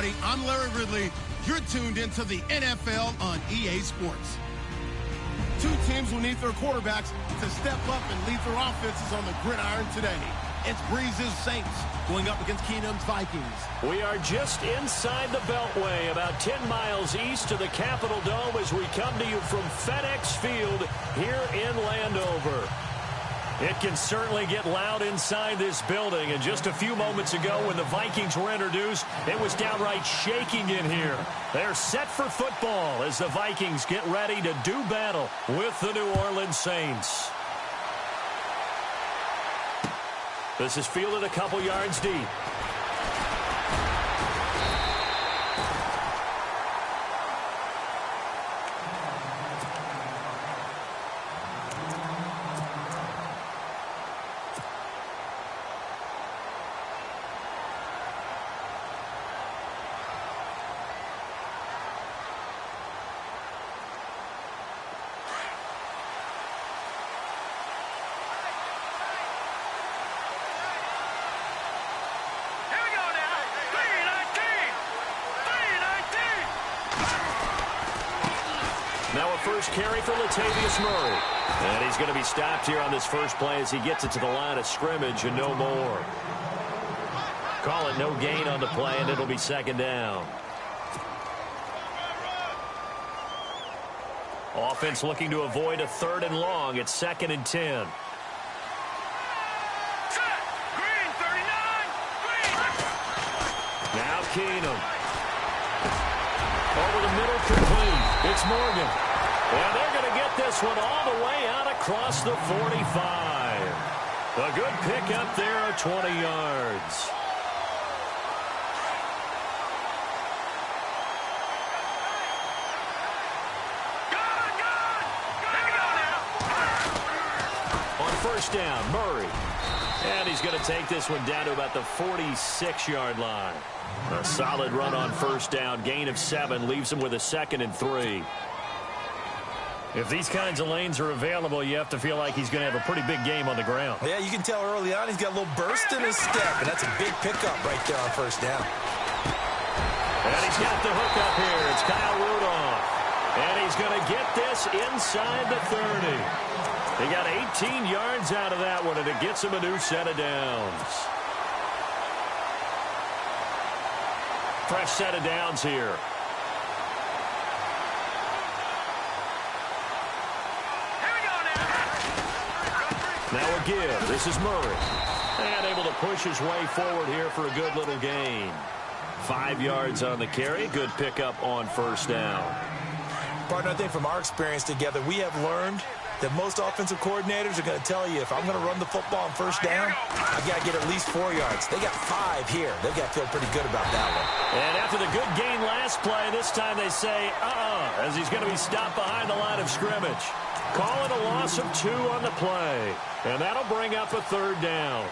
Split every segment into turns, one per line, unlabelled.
everybody. I'm Larry Ridley. You're tuned into the NFL on EA Sports. Two teams will need their quarterbacks to step up and lead their offenses on the gridiron today. It's Breeze's Saints going up against Keenum's Vikings.
We are just inside the Beltway, about 10 miles east of the Capitol Dome as we come to you from FedEx Field here in Landover. It can certainly get loud inside this building, and just a few moments ago when the Vikings were introduced, it was downright shaking in here. They're set for football as the Vikings get ready to do battle with the New Orleans Saints. This is fielded a couple yards deep. Now a first carry for Latavius Murray. And he's going to be stopped here on this first play as he gets it to the line of scrimmage and no more. Call it no gain on the play, and it'll be second down. Offense looking to avoid a 3rd and long. It's 2nd and 10. Now Keenum. Over the middle, complete. It's Morgan. And they're going to get this one all the way out across the 45. A good pickup there of 20 yards. On first down, Murray. And he's going to take this one down to about the 46-yard line. A solid run on first down. Gain of 7 leaves him with a 2nd and 3. If these kinds of lanes are available, you have to feel like he's going to have a pretty big game on the ground.
Yeah, you can tell early on he's got a little burst in his step, and that's a big pickup right there on first down.
And he's got the hook up here. It's Kyle Rudolph. And he's going to get this inside the 30. He got 18 yards out of that one, and it gets him a new set of downs. Fresh set of downs here. Now a give. This is Murray. And able to push his way forward here for a good little gain. 5 yards on the carry. Good pickup on first down.
Partner, I think from our experience together, we have learned that most offensive coordinators are going to tell you, if I'm going to run the football on first down, I've got to get at least 4 yards. They got 5 here. They've got to feel pretty good about that one.
And after the good gain last play, this time they say, as he's going to be stopped behind the line of scrimmage. Call it a loss of 2 on the play. And that'll bring up a 3rd down.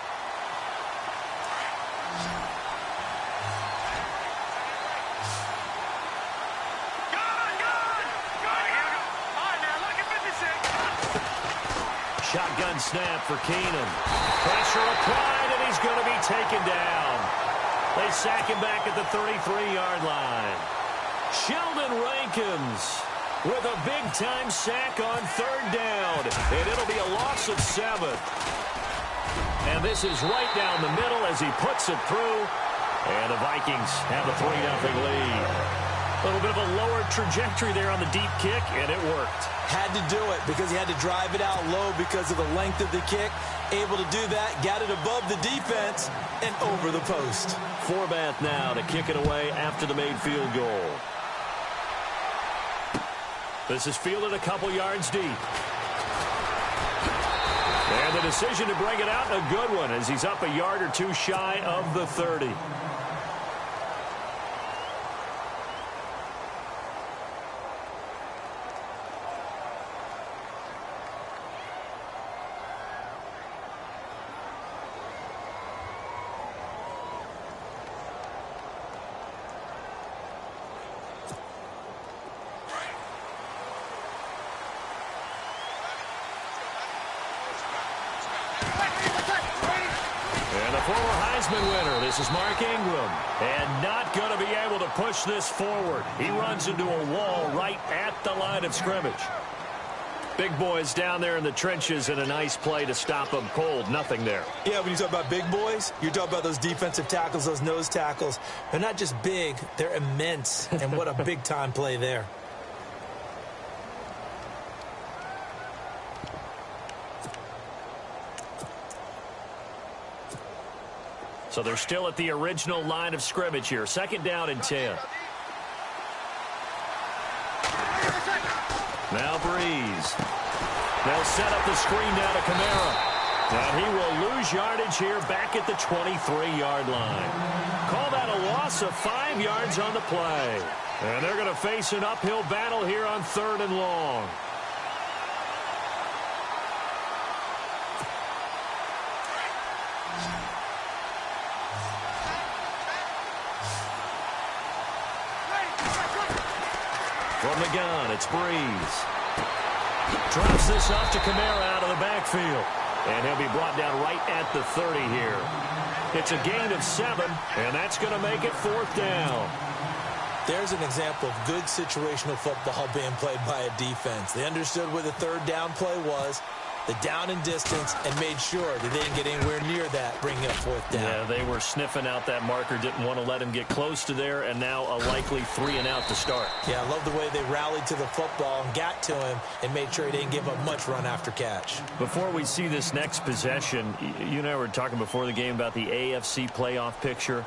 Shotgun snap for Keenum. Pressure applied, and he's going to be taken down. They sack him back at the 33-yard line. Sheldon Rankins with a big-time sack on 3rd down. And it'll be a loss of 7. And this is right down the middle as he puts it through. And the Vikings have a 3-0 lead. A little bit of a lower trajectory there on the deep kick, and it worked.
Had to do it because he had to drive it out low because of the length of the kick. Able to do that, got it above the defense, and over the post.
Forbath now to kick it away after the made field goal. This is fielded a couple yards deep. And the decision to bring it out, a good one, as he's up a yard or 2 shy of the 30. the former Heisman winner, this is Mark Ingram. And not going to be able to push this forward. He runs into a wall right at the line of scrimmage. Big boys down there in the trenches, and a nice play to stop them cold. Nothing there.
Yeah, when you talk about big boys, you're talking about those defensive tackles, those nose tackles. They're not just big, they're immense. And what a big-time play there.
So they're still at the original line of scrimmage here. 2nd down and 10. Now Breeze. They'll set up the screen down to Kamara. And he will lose yardage here back at the 23-yard line. Call that a loss of 5 yards on the play. And they're going to face an uphill battle here on 3rd and long. From the gun, it's Breeze. Drops this off to Kamara out of the backfield. And he'll be brought down right at the 30 here. It's a gain of 7, and that's going to make it 4th down.
There's an example of good situational football being played by a defense. They understood where the 3rd down play was, the down and distance, and made sure that they didn't get anywhere near that, bringing up 4th down.
Yeah, they were sniffing out that marker, didn't want to let him get close to there, and now a likely 3 and out to start.
Yeah, I love the way they rallied to the football and got to him and made sure he didn't give up much run after catch.
Before we see this next possession, you and I were talking before the game about the AFC playoff picture.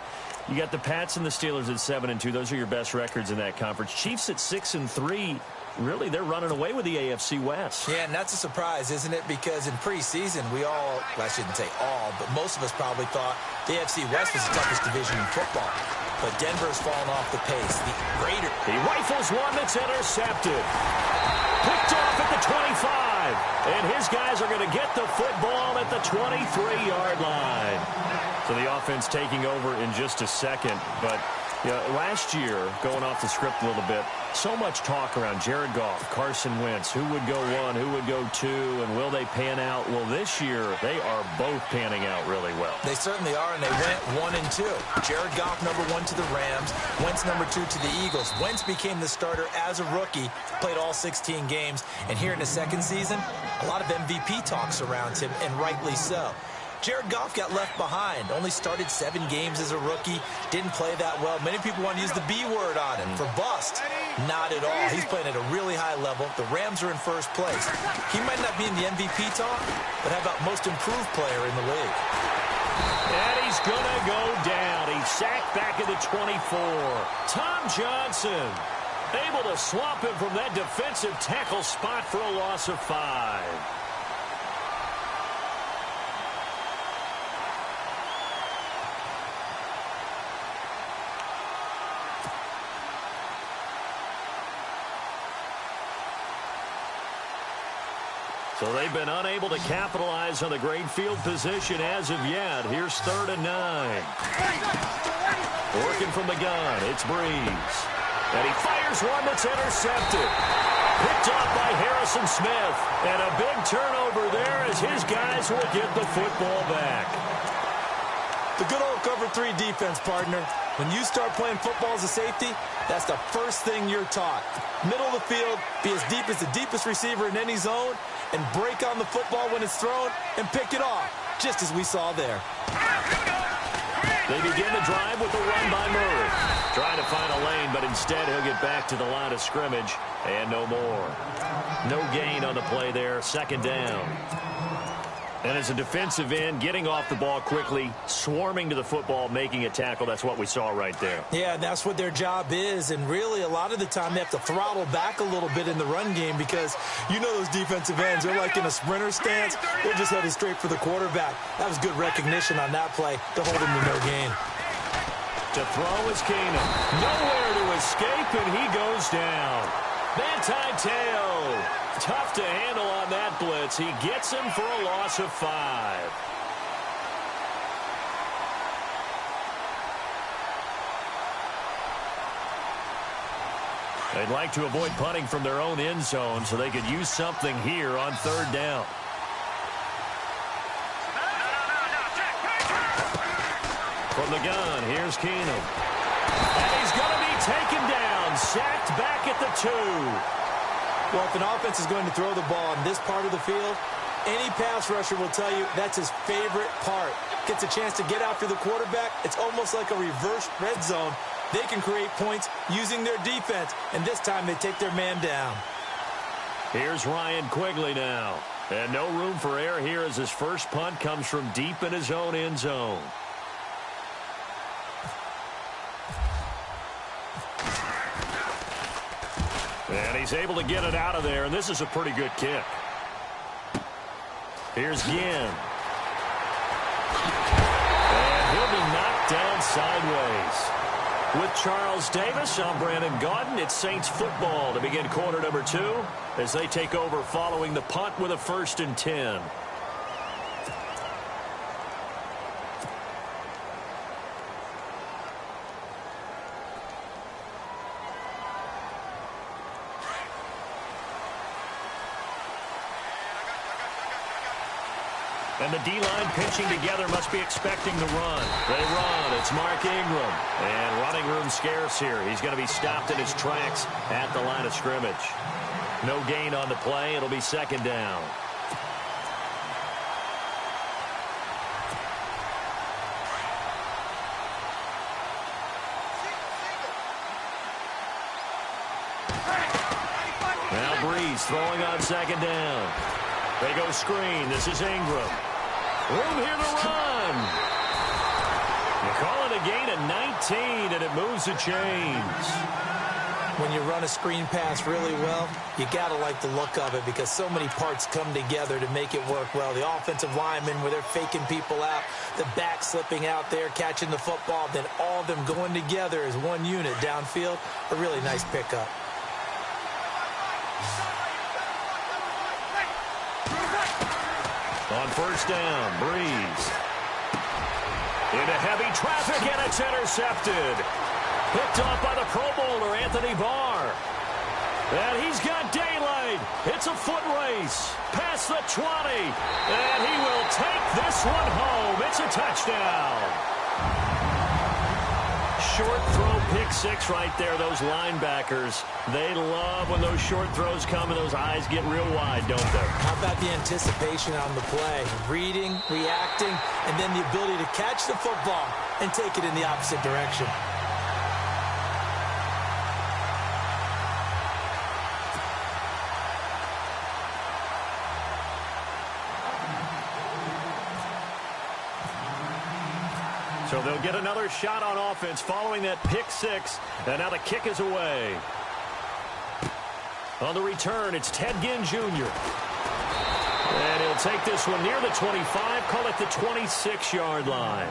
You got the Pats and the Steelers at 7-2. Those are your best records in that conference. Chiefs at 6-3. Really, they're running away with the AFC West.
Yeah, and that's a surprise, isn't it? Because in preseason, we all, well, I shouldn't say all, but most of us probably thought the AFC West was the toughest division in football. But Denver's fallen off the pace. The Raiders.
He rifles one that's intercepted. Picked off at the 25. And his guys are going to get the football at the 23-yard line. So the offense taking over in just a second. But yeah, last year, going off the script a little bit, so much talk around Jared Goff, Carson Wentz, who would go 1, who would go 2, and will they pan out? Well, this year, they are both panning out really well.
They certainly are, and they went 1 and 2. Jared Goff, number 1 to the Rams. Wentz, number 2 to the Eagles. Wentz became the starter as a rookie, played all 16 games, and here in his 2nd season, a lot of MVP talk surrounds him, and rightly so. Jared Goff got left behind, only started 7 games as a rookie, didn't play that well. Many people want to use the B word on him for bust. Not at all. He's playing at a really high level. The Rams are in 1st place. He might not be in the MVP talk, but how about most improved player in the league?
And he's going to go down. He's sacked back at the 24. Tom Johnson able to swamp him from that defensive tackle spot for a loss of 5. So they've been unable to capitalize on the great field position as of yet. Here's 3rd and 9. Working from the gun, it's Breeze. And he fires one that's intercepted. Picked off by Harrison Smith. And a big turnover there as his guys will get the football back.
The good old cover 3 defense, partner. When you start playing football as a safety, that's the first thing you're taught. Middle of the field, be as deep as the deepest receiver in any zone, and break on the football when it's thrown and pick it off, just as we saw there.
They begin the drive with a run by Murray. Trying to find a lane, but instead he'll get back to the line of scrimmage, and no more. No gain on the play there, 2nd down. And as a defensive end, getting off the ball quickly, swarming to the football, making a tackle, that's what we saw right there.
Yeah, that's what their job is, and really a lot of the time they have to throttle back a little bit in the run game because you know those defensive ends, they're like in a sprinter stance. They're just headed straight for the quarterback. That was good recognition on that play to hold him to no gain.
To throw is Keenum. Nowhere to escape, and he goes down. Manti-Te'o. Tough to handle on that blitz. He gets him for a loss of 5. They'd like to avoid punting from their own end zone so they could use something here on 3rd down. From the gun, here's Keenum. And he's going to be taken down, sacked back at the 2.
Well, if an offense is going to throw the ball in this part of the field, any pass rusher will tell you that's his favorite part. Gets a chance to get after the quarterback. It's almost like a reverse red zone. They can create points using their defense, and this time they take their man down.
Here's Ryan Quigley now. And no room for error here as his first punt comes from deep in his own end zone. And he's able to get it out of there, and this is a pretty good kick. Here's Ginn. And he'll be knocked down sideways. With Charles Davis, I'm Brandon Gaudin. It's Saints football to begin quarter number 2 as they take over following the punt with a 1st and 10. And the D-line pinching together must be expecting the run. They run. It's Mark Ingram. And running room scarce here. He's going to be stopped in his tracks at the line of scrimmage. No gain on the play. It'll be 2nd down. Now Breeze throwing on 2nd down. They go screen. This is Ingram. Room here to run. You call it a gain of 19, and it moves the chains.
When you run a screen pass really well, you got to like the look of it because so many parts come together to make it work well. The offensive linemen, where they're faking people out, the back slipping out there, catching the football, then all of them going together as one unit downfield. A really nice pickup.
On 1st down, Breeze. Into heavy traffic, and it's intercepted. Picked off by the Pro Bowler, Anthony Barr. And he's got daylight. It's a foot race. Past the 20. And he will take this one home. It's a touchdown. Short throw, pick 6 right there. Those linebackers, they love when those short throws come and those eyes get real wide, don't they?
How about the anticipation on the play? Reading, reacting, and then the ability to catch the football and take it in the opposite direction.
So they'll get another shot on offense following that pick 6. And now the kick is away. On the return, it's Ted Ginn Jr. And he'll take this one near the 25, call it the 26-yard line.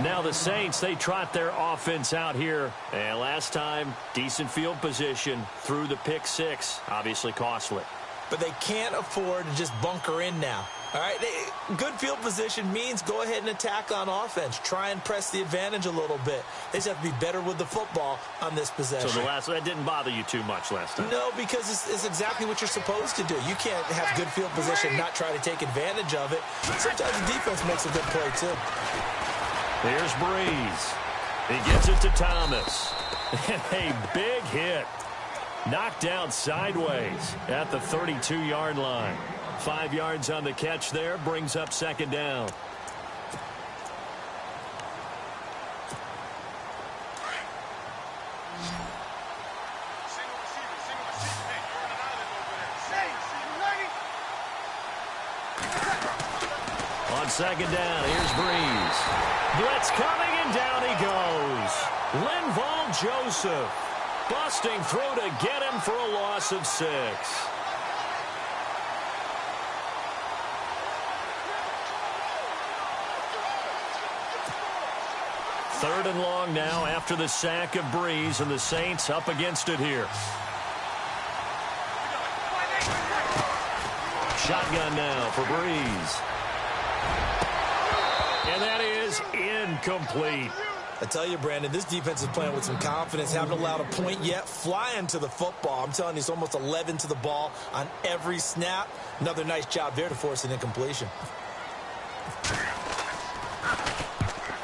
Now the Saints, they trot their offense out here. And last time, decent field position through the pick 6. Obviously costly.
But they can't afford to just bunker in now. All right, good field position means go ahead and attack on offense. Try and press the advantage a little bit. They just have to be better with the football on this possession.
So that didn't bother you too much last time?
No, because it's exactly what you're supposed to do. You can't have good field position and not try to take advantage of it. Sometimes the defense makes a good play, too.
Here's Breeze. He gets it to Thomas. And a big hit. Knocked down sideways at the 32-yard line. 5 yards on the catch there, brings up 2nd down. On 2nd down, here's Breeze. Blitz coming, and down he goes. Linval Joseph busting through to get him for a loss of 6. Third and long now after the sack of Breeze, and the Saints up against it here. Shotgun now for Breeze. And that is incomplete.
I tell you, Brandon, this defense is playing with some confidence. Haven't allowed a point yet. Flying to the football. I'm telling you, it's almost 11 to the ball on every snap. Another nice job there to force an incompletion.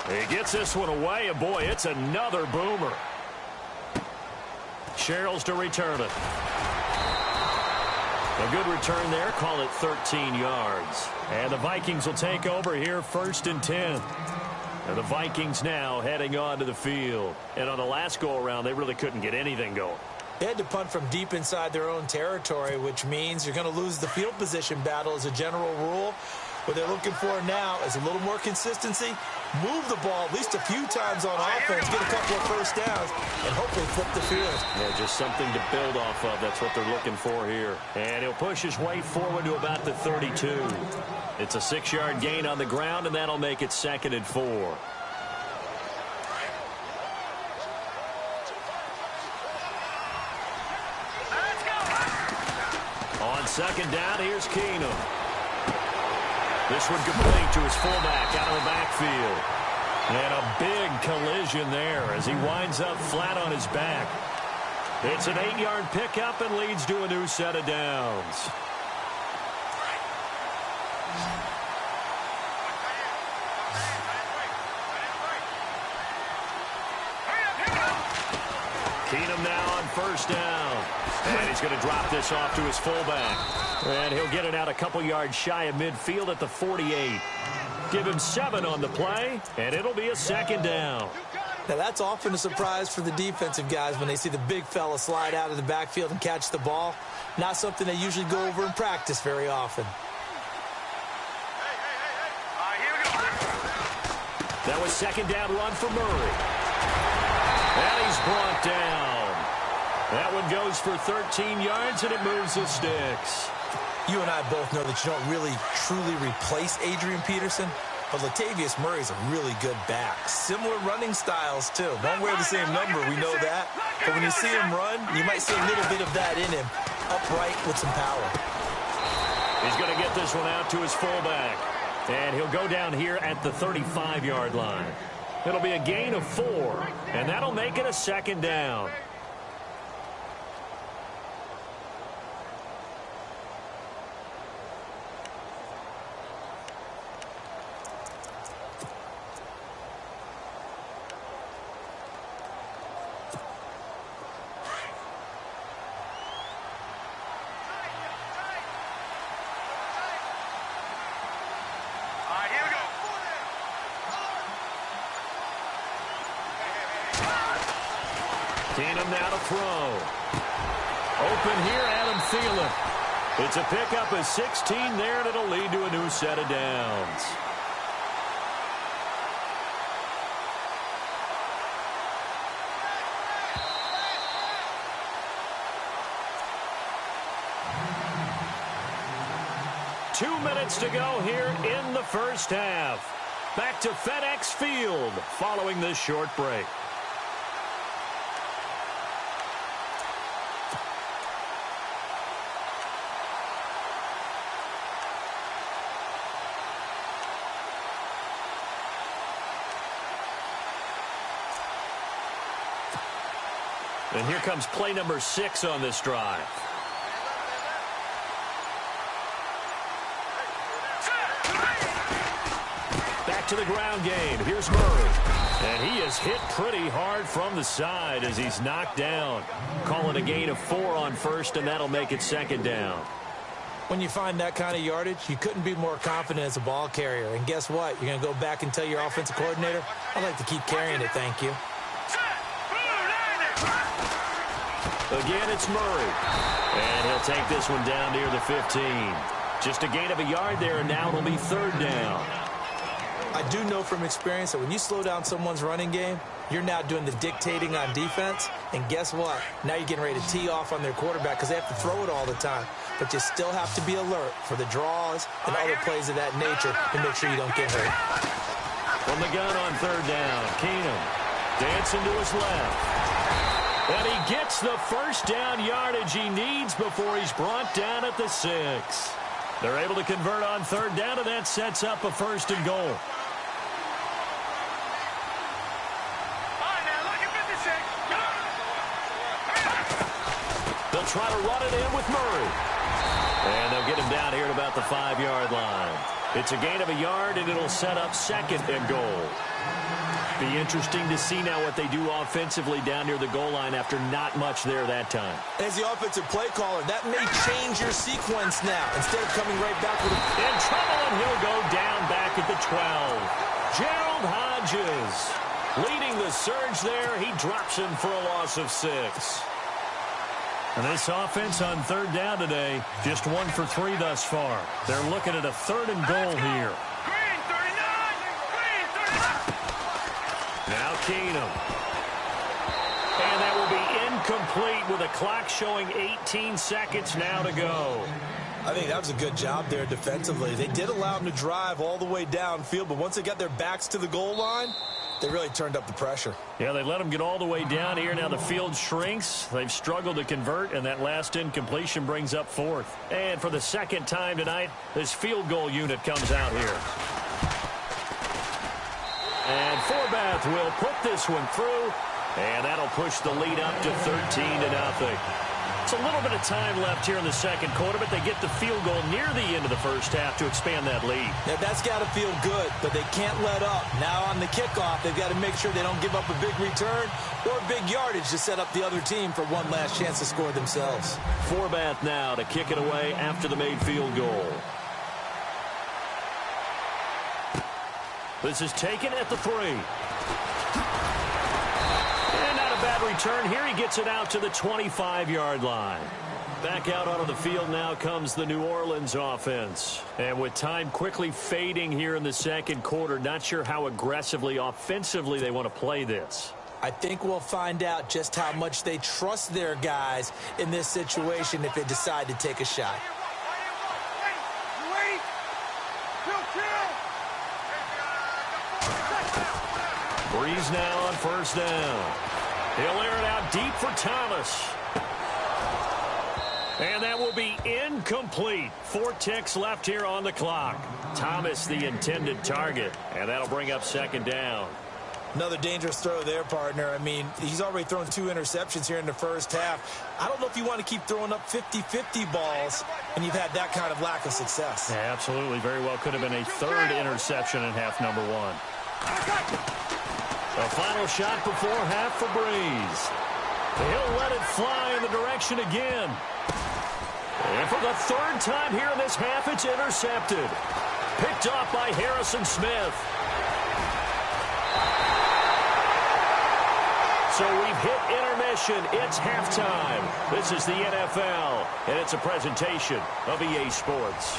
He gets this one away, and boy, it's another boomer. Sherrills to return it. A good return there. Call it 13 yards. And the Vikings will take over here 1st and 10. And the Vikings now heading onto the field. And on the last go-around, they really couldn't get anything going.
They had to punt from deep inside their own territory, which means you're going to lose the field position battle as a general rule. What they're looking for now is a little more consistency, move the ball at least a few times on offense, get a couple of first downs, and hopefully flip the field.
Yeah, just something to build off of. That's what they're looking for here. And he'll push his way forward to about the 32. It's a 6-yard gain on the ground, and that'll make it 2nd and 4. On 2nd down, here's Keenum. This one complete to his fullback out of the backfield. And a big collision there as he winds up flat on his back. It's an 8-yard pickup and leads to a new set of downs. Keenum now on 1st down. And he's going to drop this off to his fullback. And he'll get it out a couple yards shy of midfield at the 48. Give him 7 on the play, and it'll be a 2nd down.
Now, that's often a surprise for the defensive guys when they see the big fella slide out of the backfield and catch the ball. Not something they usually go over in practice very often.
That was 2nd down run for Murray. And he's brought down. That one goes for 13 yards, and it moves the sticks.
You and I both know that you don't really, truly replace Adrian Peterson, but Latavius Murray's a really good back. Similar running styles, too. Won't wear the same number, we know that. But when you see him run, you might see a little bit of that in him, upright with some power.
He's going to get this one out to his fullback. And he'll go down here at the 35-yard line. It'll be a gain of 4, and that'll make it a 2nd down. Keenum now to throw. Open here, Adam Thielen. It's a pickup of 16 there, and it'll lead to a new set of downs. Two minutes to go here in the first half. Back to FedEx Field following this short break. And here comes play number 6 on this drive. Back to the ground game. Here's Murray. And he is hit pretty hard from the side as he's knocked down. Call it a gain of 4 on 1st, and that'll make it 2nd down.
When you find that kind of yardage, you couldn't be more confident as a ball carrier. And guess what? You're going to go back and tell your offensive coordinator, I'd like to keep carrying it, thank you.
Again, it's Murray. And he'll take this one down near the 15. Just a gain of a yard there, and now it'll be 3rd down.
I do know from experience that when you slow down someone's running game, you're now doing the dictating on defense. And guess what? Now you're getting ready to tee off on their quarterback because they have to throw it all the time. But you still have to be alert for the draws and other plays of that nature to make sure you don't get hurt.
From the gun on 3rd down, Keenum dancing to his left. And he gets the first down yardage he needs before he's brought down at the 6. They're able to convert on 3rd down, and that sets up a 1st and goal. They'll try to run it in with Murray. And they'll get him down here at about the 5-yard line. It's a gain of a yard, and it'll set up 2nd and goal. Be interesting to see now what they do offensively down near the goal line after not much there that time.
As the offensive play caller, that may change your sequence now. Instead of coming right back with
in trouble, and he'll go down back at the 12. Gerald Hodges leading the surge there. He drops him for a loss of 6. And this offense on 3rd down today, just 1 for 3 thus far. They're looking at a 3rd and goal here. Now Keenum. And that will be incomplete with a clock showing 18 seconds now to go.
I think that was a good job there defensively. They did allow them to drive all the way downfield, but once they got their backs to the goal line, they really turned up the pressure.
Yeah, they let them get all the way down here. Now the field shrinks. They've struggled to convert, and that last incompletion brings up 4th. And for the 2nd time tonight, this field goal unit comes out here. And Forbath will put this one through, and that'll push the lead up to 13-0. It's a little bit of time left here in the 2nd quarter, but they get the field goal near the end of the 1st half to expand that lead.
Yeah, that's got to feel good, but they can't let up. Now on the kickoff, they've got to make sure they don't give up a big return or big yardage to set up the other team for one last chance to score themselves.
Forbath now to kick it away after the made field goal. This is taken at the 3. And not a bad return here. He gets it out to the 25-yard line. Back out onto the field now comes the New Orleans offense. And with time quickly fading here in the 2nd quarter, not sure how aggressively, offensively they want to play this.
I think we'll find out just how much they trust their guys in this situation if they decide to take a shot.
Breeze now on 1st down. He'll air it out deep for Thomas. And that will be incomplete. 4 ticks left here on the clock. Thomas the intended target. And that'll bring up 2nd down.
Another dangerous throw there, partner. I mean, he's already thrown 2 interceptions here in the 1st half. I don't know if you want to keep throwing up 50-50 balls when you've had that kind of lack of success.
Yeah, absolutely. Very well could have been a 3rd interception in half number 1. A final shot before half for Breeze. He'll let it fly in the direction again. And for the 3rd time here in this half, it's intercepted. Picked off by Harrison Smith. So we've hit intermission. It's halftime. This is the NFL, and it's a presentation of EA Sports.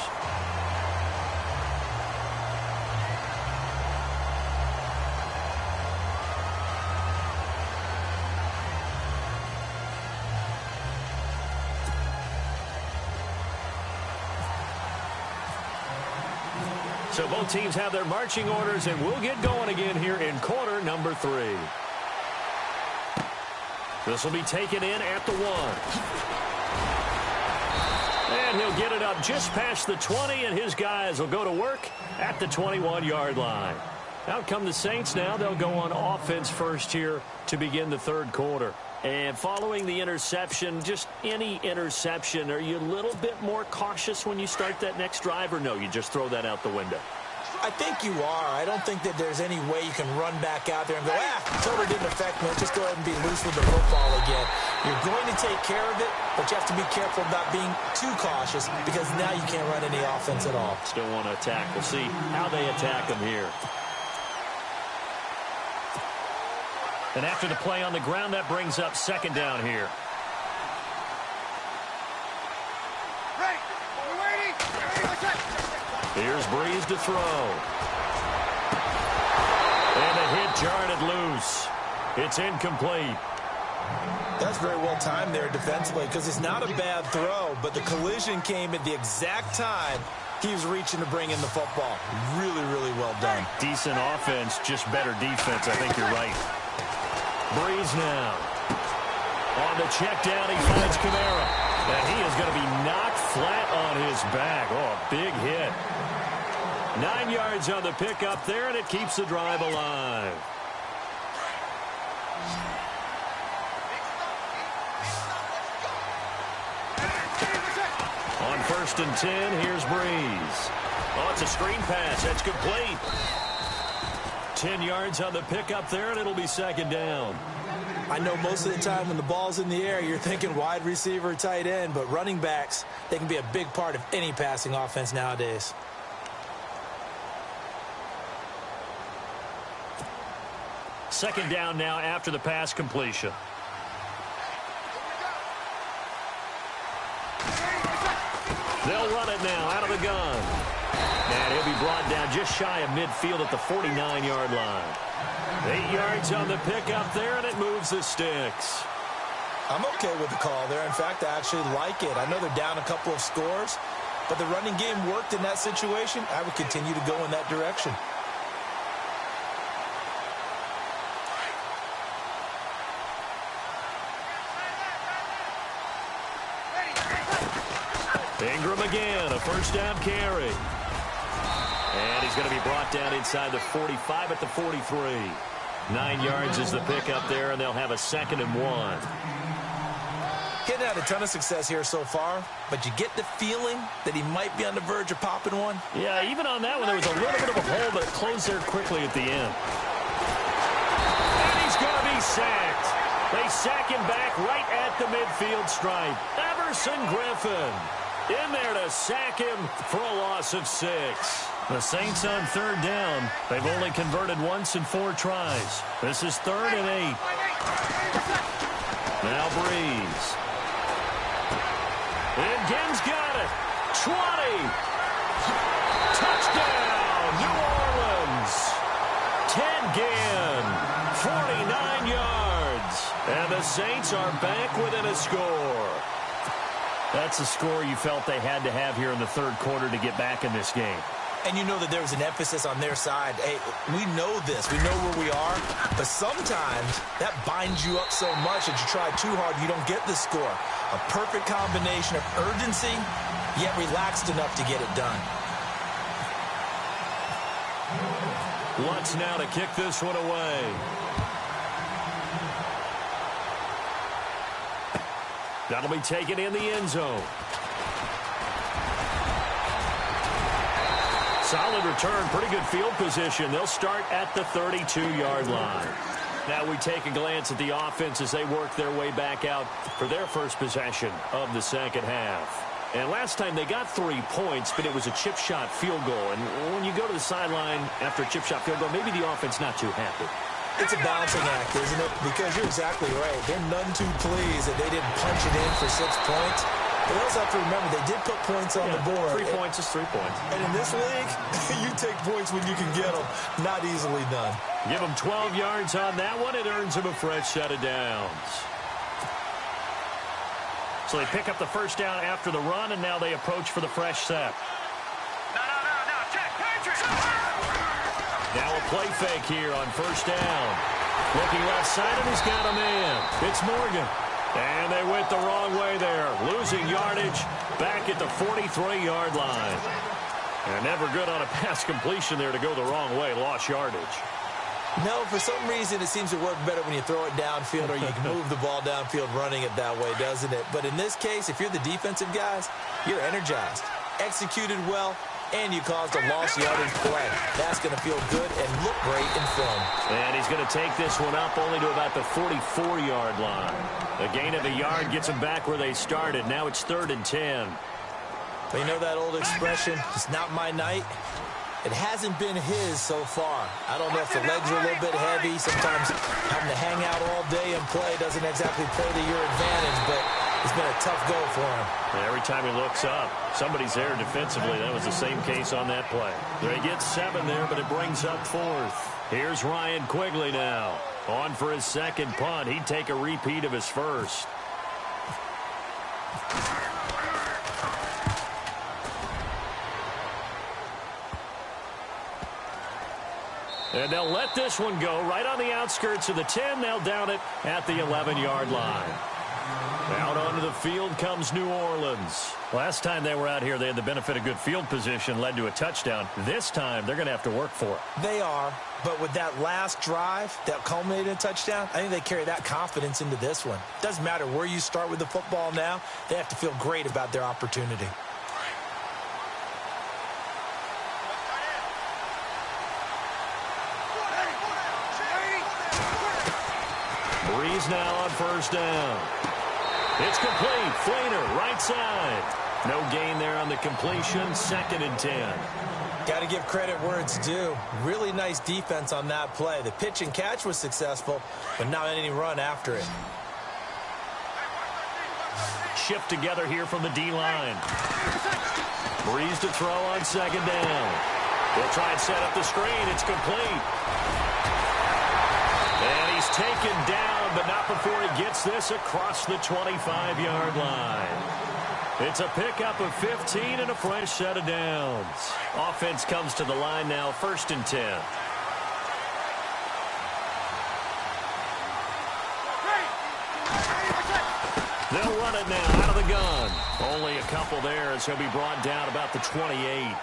So both teams have their marching orders, and we'll get going again here in quarter number 3. This will be taken in at the 1. And he'll get it up just past the 20, and his guys will go to work at the 21-yard line. Out come the Saints now. They'll go on offense first here to begin the 3rd quarter. And following the interception, just any interception, are you a little bit more cautious when you start that next drive, or no, you just throw that out the window?
I think you are. I don't think that there's any way you can run back out there and go, totally didn't affect me. Just go ahead and be loose with the football again. You're going to take care of it, but you have to be careful about being too cautious because now you can't run any offense at all.
Still want to attack. We'll see how they attack them here. And after the play on the ground, that brings up 2nd down here. Here's Breeze to throw. And the hit jarred it loose. It's incomplete.
That's very well timed there defensively because it's not a bad throw, but the collision came at the exact time he was reaching to bring in the football. Really, really well done.
Decent offense, just better defense. I think you're right. Breeze now. On the check down, he finds Kamara. And he is going to be knocked flat on his back. Oh, a big hit. 9 yards on the pickup there, and it keeps the drive alive. On 1st and 10. Here's Breeze. Oh, it's a screen pass. That's complete. 10 yards on the pickup there, and it'll be 2nd down.
I know most of the time when the ball's in the air, you're thinking wide receiver, tight end, but running backs, they can be a big part of any passing offense nowadays.
Second down now after the pass completion. They'll run it now out of the gun. And he'll be brought down just shy of midfield at the 49-yard line. 8 yards on the pickup there, and it moves the sticks.
I'm okay with the call there. In fact, I actually like it. I know they're down a couple of scores, but the running game worked in that situation. I would continue to go in that direction.
Ingram again, a 1st down carry. And he's going to be brought down inside the 45 at the 43. 9 yards is the pickup there, and they'll have a 2nd and 1.
Getting had a ton of success here so far, but you get the feeling that he might be on the verge of popping one.
Yeah, even on that one, there was a little bit of a hole, but it closed there quickly at the end. And he's going to be sacked. They sack him back right at the midfield stripe. Everson Griffin in there to sack him for a loss of 6. The Saints on 3rd down. They've only converted once in 4 tries. This is 3rd and 8. Now Breeze. And Gibbs got it. 20. Touchdown, New Orleans. Ted Ginn, 49 yards. And the Saints are back within a score. That's a score you felt they had to have here in the 3rd quarter to get back in this game.
And you know that there was an emphasis on their side. Hey, we know this. We know where we are. But sometimes that binds you up so much that you try too hard, you don't get the score. A perfect combination of urgency, yet relaxed enough to get it done.
Lutz now to kick this one away. That'll be taken in the end zone. Solid return, pretty good field position. They'll start at the 32-yard line. Now we take a glance at the offense as they work their way back out for their first possession of the 2nd half. And last time they got 3 points, but it was a chip shot field goal. And when you go to the sideline after a chip shot field goal, maybe the offense not too happy.
It's a balancing act, isn't it? Because you're exactly right. They're none too pleased that they didn't punch it in for 6 points. But you also have to remember, they did put points on the board.
3 points is 3 points.
And in this league, you take points when you can get them. Not easily done.
Give them 12 yards on that one. It earns them a fresh set of downs. So they pick up the 1st down after the run, and now they approach for the fresh set. Now a play fake here on 1st down. Looking left side, and he's got a man. It's Morgan. And they went the wrong way there. Losing yardage back at the 43-yard line. And never good on a pass completion there to go the wrong way. Lost yardage.
No, for some reason it seems to work better when you throw it downfield or you can move the ball downfield running it that way, doesn't it? But in this case, if you're the defensive guys, you're energized, executed well, and you caused a lost yardage play. That's going to feel good and look great in film.
And he's going to take this one up only to about the 44-yard line. A gain of a yard gets them back where they started. Now it's 3rd and 10.
But you know that old expression, it's not my night? It hasn't been his so far. I don't know if the legs are a little bit heavy. Sometimes having to hang out all day and play doesn't exactly play to your advantage, but it's been a tough go for him.
And every time he looks up, somebody's there defensively. That was the same case on that play. They get 7 there, but it brings up 4th. Here's Ryan Quigley now. On for his 2nd punt. He'd take a repeat of his first. And they'll let this one go right on the outskirts of the 10. They'll down it at the 11-yard line. Out onto the field comes New Orleans. Last time they were out here, they had the benefit of good field position, led to a touchdown. This time, they're going to have to work for it.
They are, but with that last drive that culminated in a touchdown, I think they carry that confidence into this one. Doesn't matter where you start with the football now, they have to feel great about their opportunity.
Vikings now on first down. It's complete. Fleener, right side. No gain there on the completion. 2nd and 10.
Got to give credit where it's due. Really nice defense on that play. The pitch and catch was successful, but not any run after it.
Shift together here from the D-line. Breeze to throw on 2nd down. They'll try and set up the screen. It's complete. And he's taken down, but not before he gets this across the 25-yard line. It's a pickup of 15 and a fresh set of downs. Offense comes to the line now, 1st and 10. They'll run it now out of the gun. Only a couple there as he'll be brought down about the 28.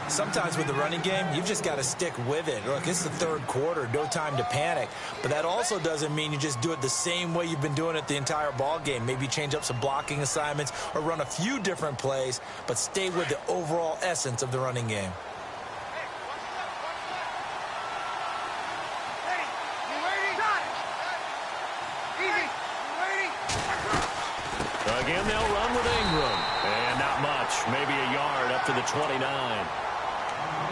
Sometimes with the running game, you've just got to stick with it. Look, it's the 3rd quarter, no time to panic. But that also doesn't mean you just do it the same way you've been doing it the entire ball game. Maybe change up some blocking assignments or run a few different plays, but stay with the overall essence of the running game.
Again, they'll run with Ingram. And not much, maybe a yard up to the 29.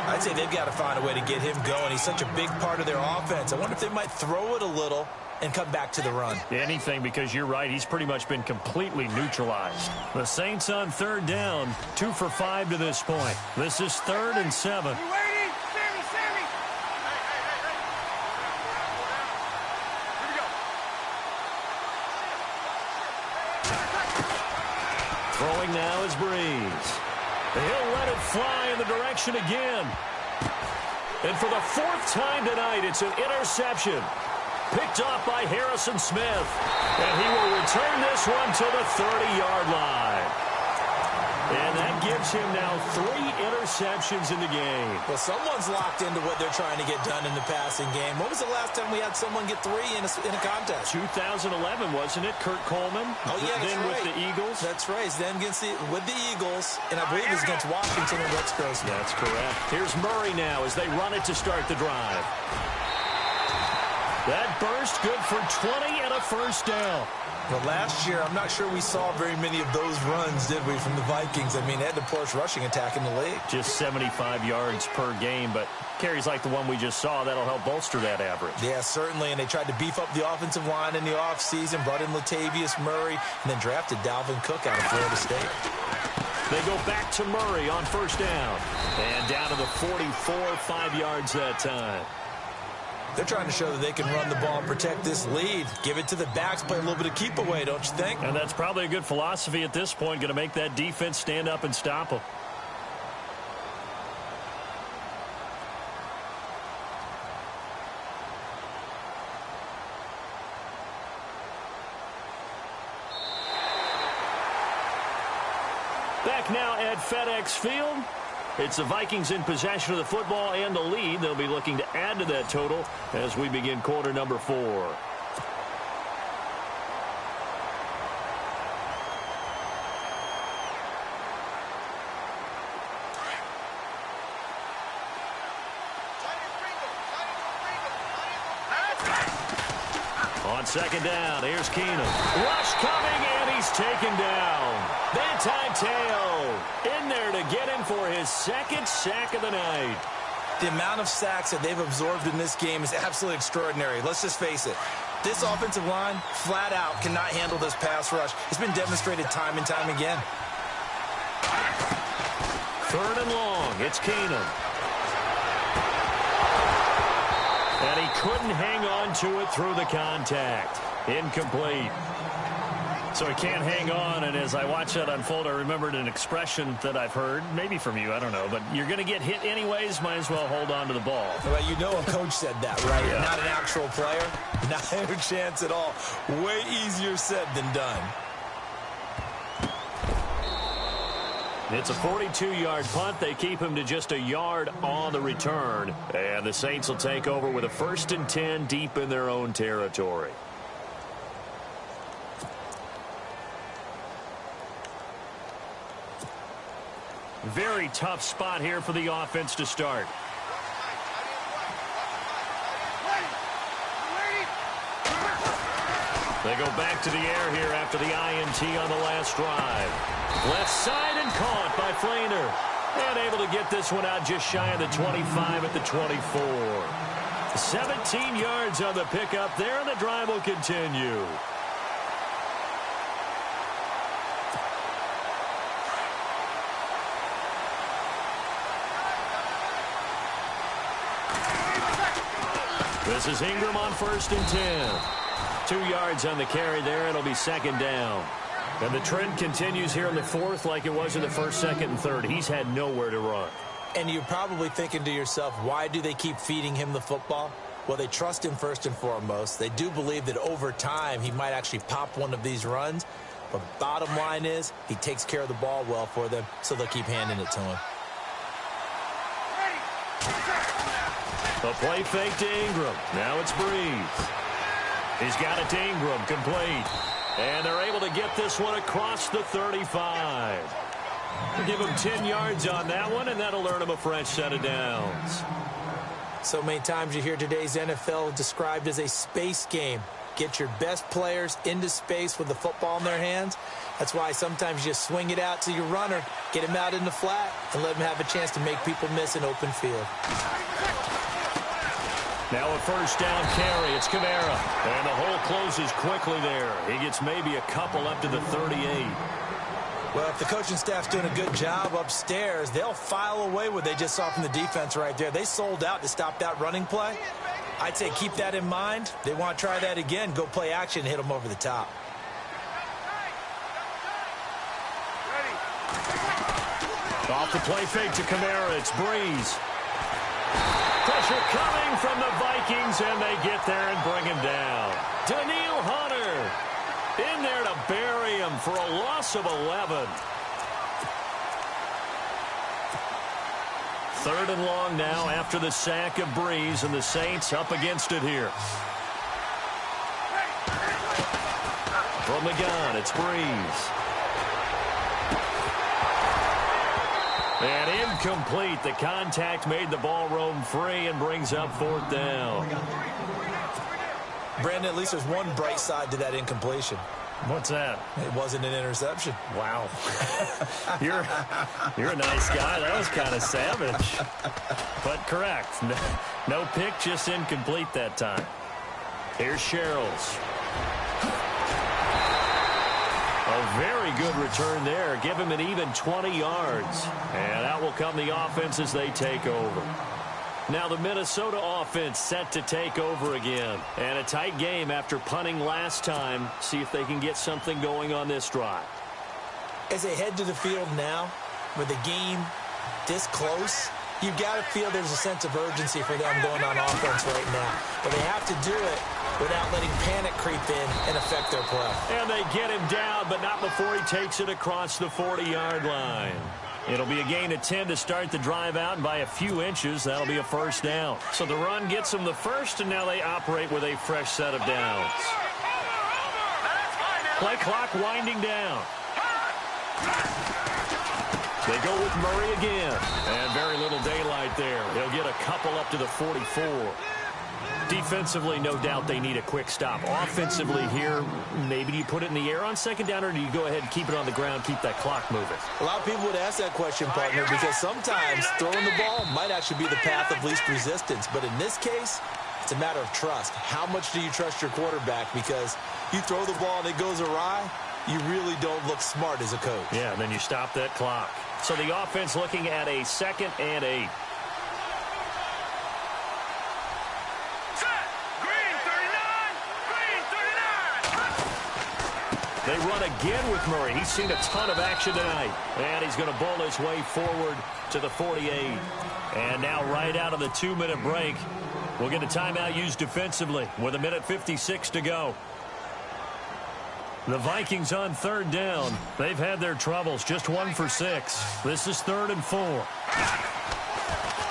I'd say they've got to find a way to get him going. He's such a big part of their offense. I wonder if they might throw it a little and come back to the run.
Anything, because you're right. He's pretty much been completely neutralized. The Saints on 3rd down, 2 for 5 to this point. This is 3rd and 7. Throwing now is Breeze. He'll let it fly in the direction again. And for the 4th time tonight, it's an interception. Picked off by Harrison Smith. And he will return this one to the 30-yard line. And that gives him now 3 interceptions in the game.
Well, someone's locked into what they're trying to get done in the passing game. When was the last time we had someone get 3 in a contest?
2011, wasn't it? Kurt Coleman.
Oh, yeah, that's
then
right.
With the Eagles.
That's right. Then with the Eagles, and I believe it was against Washington and Rex Grossman.
That's correct. Here's Murray now as they run it to start the drive. That burst good for 20 and a first down.
Well, last year, I'm not sure we saw very many of those runs, did we, from the Vikings? I mean, they had the poorest rushing attack in the league.
Just 75 yards per game, but carries like the one we just saw, that'll help bolster that average.
Yeah, certainly, and they tried to beef up the offensive line in the offseason, brought in Latavius Murray, and then drafted Dalvin Cook out of Florida State.
They go back to Murray on first down. And down to the 44, 5 yards that time.
They're trying to show that they can run the ball and protect this lead. Give it to the backs, play a little bit of keep away, don't you think?
And that's probably a good philosophy at this point, going to make that defense stand up and stop them. Back now at FedEx Field. It's the Vikings in possession of the football and the lead. They'll be looking to add to that total as we begin quarter number 4. On 2nd down, here's Keenum. Rush coming, and he's taken down. Teo in there to get him for his 2nd sack of the night.
The amount of sacks that they've absorbed in this game is absolutely extraordinary. Let's just face it. This offensive line, flat out, cannot handle this pass rush. It's been demonstrated time and time again.
3rd and long. It's Keenum. And he couldn't hang on to it through the contact. Incomplete. So he can't hang on, and as I watch that unfold, I remembered an expression that I've heard, maybe from you, I don't know, but you're going to get hit anyways, might as well hold on to the ball.
Well, you know a coach said that, right?
Yeah.
Not an actual player. Not a chance at all. Way easier said than done.
It's a 42-yard punt. They keep him to just a yard on the return. And the Saints will take over with a 1st and 10 deep in their own territory. Very tough spot here for the offense to start. They go back to the air here after the INT on the last drive. Left side and caught by Flainer. And able to get this one out just shy of the 25 at the 24. 17 yards on the pickup there, and the drive will continue. This is Ingram on 1st and 10. 2 yards on the carry there. It'll be 2nd down. And the trend continues here in the 4th like it was in the 1st, 2nd, and 3rd. He's had nowhere to run.
And you're probably thinking to yourself, why do they keep feeding him the football? Well, they trust him first and foremost. They do believe that over time he might actually pop one of these runs. But bottom line is he takes care of the ball well for them, so they'll keep handing it to him.
A play fake to Ingram. Now it's Breeze. He's got it to Ingram, complete. And they're able to get this one across the 35. We'll give him 10 yards on that one, and that'll earn him a fresh set of downs.
So many times you hear today's NFL described as a space game. Get your best players into space with the football in their hands. That's why sometimes you just swing it out to your runner, get him out in the flat, and let him have a chance to make people miss an open field.
Now a 1st down carry. It's Kamara. And the hole closes quickly there. He gets maybe a couple up to the 38.
Well, if the coaching staff's doing a good job upstairs, they'll file away what they just saw from the defense right there. They sold out to stop that running play. I'd say keep that in mind. They want to try that again. Go play action and hit them over the top.
Off the play fake to Kamara. It's Breeze. Pressure coming from the Vikings, and they get there and bring him down. Daniil Hunter in there to bury him for a loss of 11. 3rd and long now after the sack of Breeze, and the Saints up against it here. From the gun, it's Breeze. And incomplete. The contact made the ball roam free and brings up 4th down.
Brandon, at least there's one bright side to that incompletion.
What's that?
It wasn't an interception.
Wow. You're a nice guy. That was kind of savage. But correct. No pick, just incomplete that time. Here's Sherrills. A very good return there. Give him an even 20 yards. And out will come the offense as they take over. Now the Minnesota offense set to take over again. And a tight game after punting last time. See if they can get something going on this drive.
As they head to the field now, with the game this close, you've got to feel there's a sense of urgency for them going on offense right now. But they have to do it without letting panic creep in and affect their play.
And they get him down, but not before he takes it across the 40-yard line. It'll be a gain of 10 to start the drive out, and by a few inches, that'll be a 1st down. So the run gets them the first, and now they operate with a fresh set of downs. Play clock winding down. They go with Murray again, and very little daylight there. They'll get a couple up to the 44. Defensively, no doubt they need a quick stop. Offensively here, maybe you put it in the air on 2nd down, or do you go ahead and keep it on the ground, keep that clock moving?
A lot of people would ask that question, partner, because sometimes throwing the ball might actually be the path of least resistance. But in this case, it's a matter of trust. How much do you trust your quarterback? Because you throw the ball and it goes awry, you really don't look smart as a coach.
Yeah, and then you stop that clock. So the offense looking at a 2nd and 8. They run again with Murray. He's seen a ton of action tonight. And he's going to bowl his way forward to the 48. And now right out of the 2-minute break, we'll get a timeout used defensively with 1:56 to go. The Vikings on 3rd down. They've had their troubles. Just 1 for 6. This is 3rd and 4.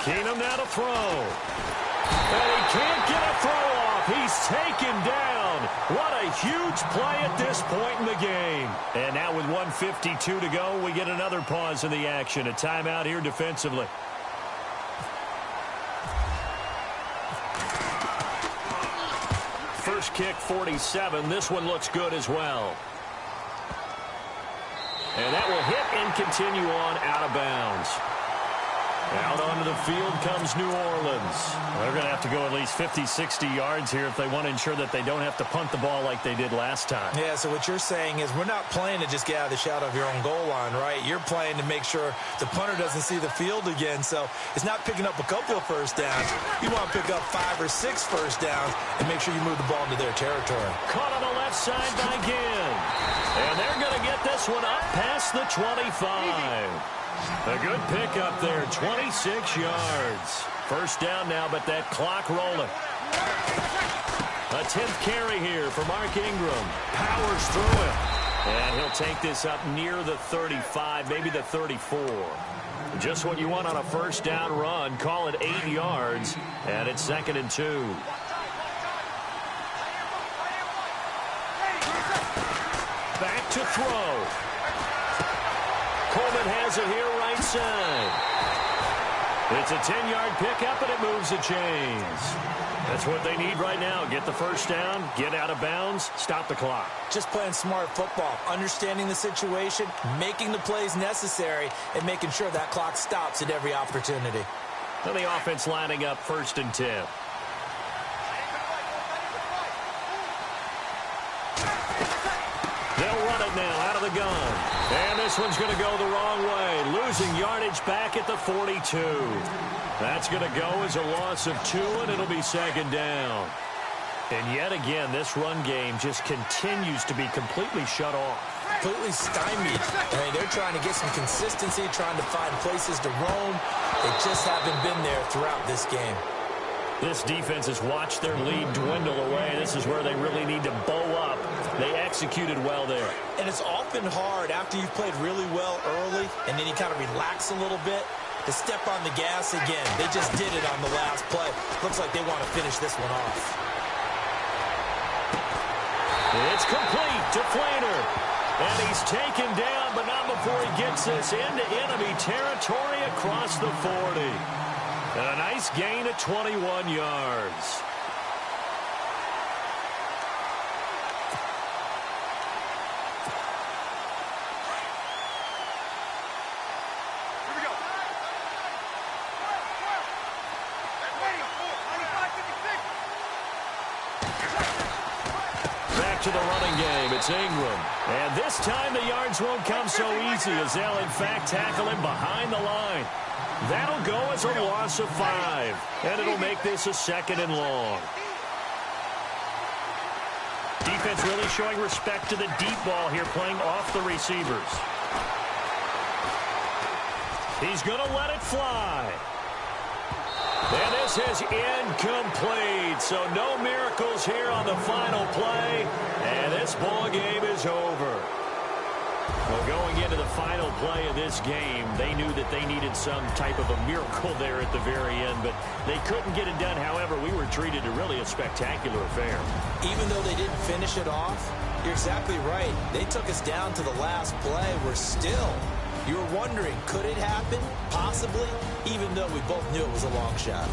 Keenum now to throw. And he can't get a throw off. He's taken down. What a huge play at this point in the game. And now with 1:52 to go, we get another pause in the action. A timeout here defensively. first kick 47. This one looks good as well. And that will hit and continue on out of bounds. Out onto the field comes New Orleans.
They're going to have to go at least 50, 60 yards here if they want to ensure that they don't have to punt the ball like they did last time.
Yeah, so what you're saying is we're not playing to just get out of the shadow of your own goal line, right? You're playing to make sure the punter doesn't see the field again. So it's not picking up a couple of first downs. You want to pick up 5 or 6 first downs and make sure you move the ball into their territory.
Caught on the left side by Ginn. And they're going to get this one up past the 25. A good pickup there, 26 yards. First down now, but that clock rolling. A 10th carry here for Mark Ingram. Powers through it. And he'll take this up near the 35, maybe the 34. Just what you want on a first down run. Call it 8 yards, and it's 2nd and 2. Back to throw. Coleman has it here right side. It's a 10-yard pickup, and it moves the chains. That's what they need right now. Get the first down, get out of bounds, stop the clock.
Just playing smart football, understanding the situation, making the plays necessary, and making sure that clock stops at every opportunity.
And the offense lining up 1st and 10. They'll run it now out of the gun. And this one's going to go the wrong way. Losing yardage back at the 42. That's going to go as a loss of 2, and it'll be 2nd down. And yet again, this run game just continues to be completely shut off.
Completely stymied. I mean, they're trying to get some consistency, trying to find places to roam. They just haven't been there throughout this game.
This defense has watched their lead dwindle away. This is where they really need to bow up. They executed well there. And it's often hard after you've played really well early and then you kind of relax a little bit to step on the gas again. They just did it on the last play. Looks like they want to finish this one off. It's complete to Flainer. And he's taken down, but not before he gets this into enemy territory across the 40. And a nice gain of 21 yards. Back to the running game. It's Ingram. And this time the yards won't come so easy as they'll, in fact, tackle him behind the line. That'll go as a loss of 5. And it'll make this a 2nd and long. Defense really showing respect to the deep ball here, playing off the receivers. He's going to let it fly. And this is incomplete. So no miracles here on the final play. And this ball game is over. Well, going into the final play of this game, they knew that they needed some type of a miracle there at the very end, but they couldn't get it done. However, we were treated to really a spectacular affair.
Even though they didn't finish it off, you're exactly right. They took us down to the last play. We're still, you were wondering, could it happen? Possibly, even though we both knew it was a long shot.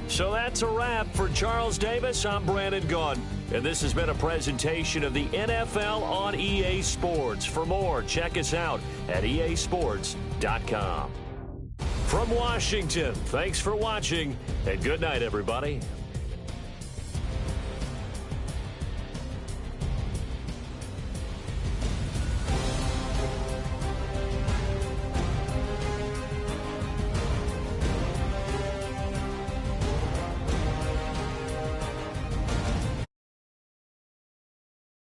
So that's a wrap for Charles Davis. I'm Brandon Gaudin, and this has been a presentation of the NFL on EA Sports. For more, check us out at easports.com. From Washington, thanks for watching, and good night, everybody.